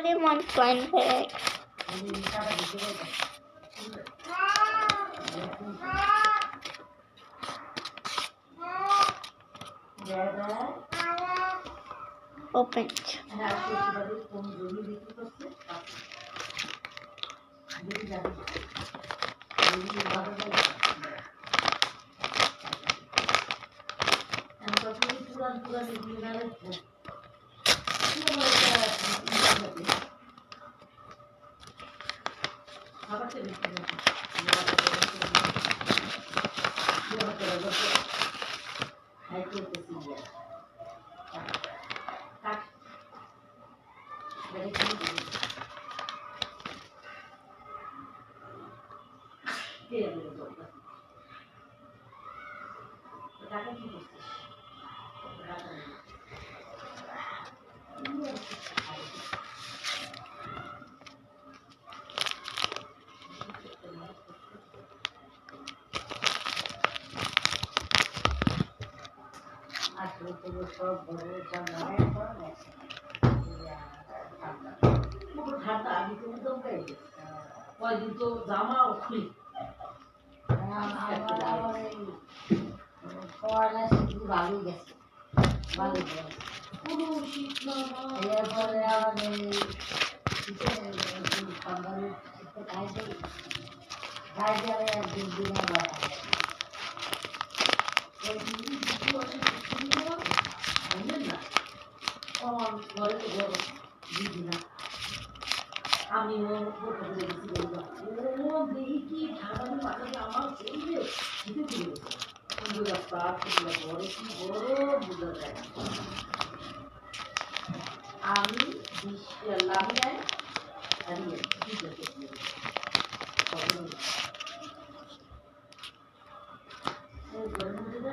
Lemon pancake. Open. কয়দিন তো জামাও খুলি পড়ালা শুধু ভালো গেছে ভালো কোনো শীত না এরপরে আমাদের একদিন দিনে আমিও দেখি কি ঠান্ডা পাঠাতে আমার শরীরে শীতে চলে গেছে সুন্দর রাস্তা ঘরে কি গরম বোঝা যায় আমি লাভি নাই দাঁড়িয়ে ঠিক আছে গরম